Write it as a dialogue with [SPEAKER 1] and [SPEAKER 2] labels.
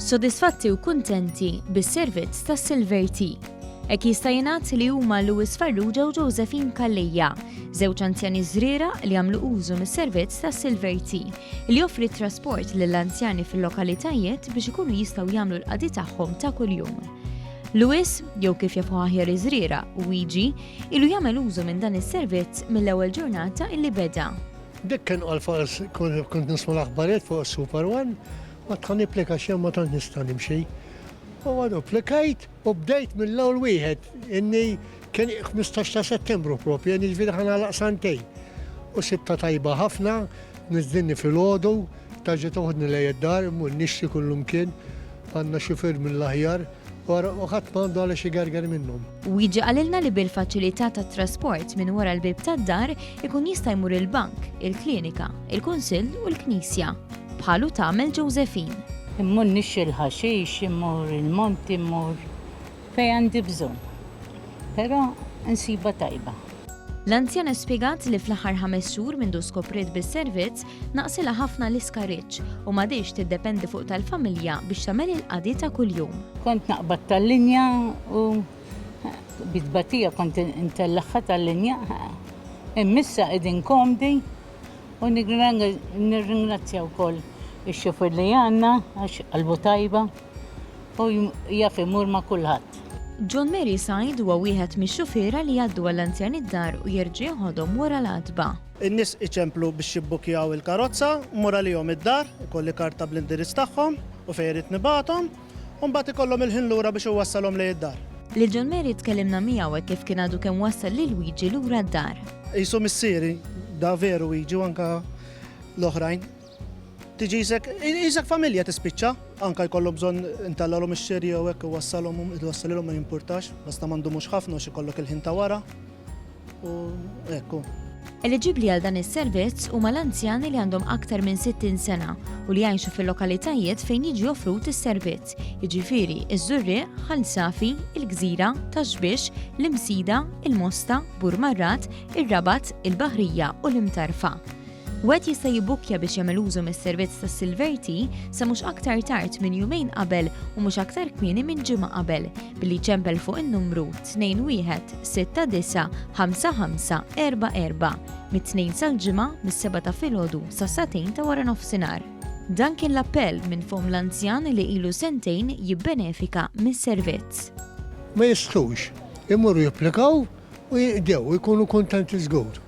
[SPEAKER 1] Sodisfatti u kuntenti bis-Servizz Tas-Silver. Hekk jista' jingħad li huma Louis Farrugia u Josephine Calleja, żewġ anzjani Żrieraq li jagħmlu użu mis-Servizz Tas-Silver li joffri trasport lill-anzjani fil-lokalitajiet biex ikunu jistgħu jagħmlu l-qadi tagħhom ta' kuljum. Louis, jew kif jafu aħjar iż-Żrieraq u ilu jagħmel użu minn dan is-servizz mill-ewwel ġurnata illi beda.
[SPEAKER 2] Dik kien kont nisma' l-aħbarijiet fuq is-Super One, ma tħan nipplika xejn ma tant nista' nimxi. U għadu applikajt u bdejt mill-ewwel wieħed inni kien 15 ta' Settembru propju, jien jiġifieri ħanalaq santej. U sibta tajba ħafna, niżdinni fil-għodu, taġġa toħodni lejn id-dar, immur nixtri kullum kien, għandna xufier mill-aħjar, u ħadd m'għandu għal xi gargar minnhom.
[SPEAKER 1] U jiġi qalilna li bil-faċilità tat-trasport minn wara l-bib tad-dar ikun jista' jmur il-bank, il-klinika, il-kunsill u l-knisja. Bħalu tagħmel Josephine.
[SPEAKER 3] Immur nixxi l-ħaxix, immur il-monti, immur fejn għandi bżonn. Però insiba tajba.
[SPEAKER 1] L-anzjana spjegat li fl-aħħar 5 xhur mindu skopriet bis-servizz naqsilha ħafna l-iskareġġ u m'għadix tiddependi fuq tal-familja biex tagħmel il-qadi ta' kuljum.
[SPEAKER 3] Kont naqbad tal-linja u bit-batija kont intellaħħa tal-linja. Immissa qegħdin komdi u nirringrazzja wkoll ix-xufier li għandna għax qalbu tajba u jaf imur ma' kulħadd.
[SPEAKER 1] John Mary Said huwa wieħed mix-xufiera li jgħaddu għall-anzjan id-dar u jerġgħu jieħodhom wara l-għatba.
[SPEAKER 4] In-nies iċemplu biex jibbukjaw il-karozza, mmur għalihom id-dar, ikolli karta bl-indirizz tagħhom u fejn irid nibagħthom, u mbagħad ikollhom il-ħin lura biex iwassalhom lejn id-dar.
[SPEAKER 1] Lil John Mary tkellimna miegħu kif kien għadu kemm wassal lil Luigi lura d-dar.
[SPEAKER 4] Qisu missieri, da veru jiġu anke l-oħrajn. Tiġi isek familja tispiċċa, anke jkollhom bżonn intellgħulhom ix-xirja u hekk iwassalilhom ma jimpurtax, basta m'għandhomux ħafna u ikollok il-ħin ta' wara u hekk.
[SPEAKER 1] Eliġibbli għal dan is-servizz huma l-anzjani li għandhom aktar minn 60 sena u li jgħixu fil-lokalitajiet fejn jiġi offrut is-servizz, jiġifieri iż-Żurrieq, Ħalsafi, il-Gżira, Taġbix, l-Imsida, il-Mosta, Burmarrat, ir-Rabat, il-Baħrija u l-Imtarfa. Wieħed jista' jibbukkja biex jagħmel użu mis-Servizz Tas-Silver sa mhux aktar tard minn jumejn qabel u mhux aktar kmieni minn ġimgħa qabel billi jċempel fuq in-numru 21695544 mit-tnejn sal-ġimgħa mis-7 ta' filgħodu sa satejn ta' wara nofsinhar. Dan kien l-appell minn fom l-anzjan li ilu sentejn jibbenefika mis-servizz.
[SPEAKER 2] Ma jistgħux imorru japplikaw u jibdew ikunu kuntenti żgur.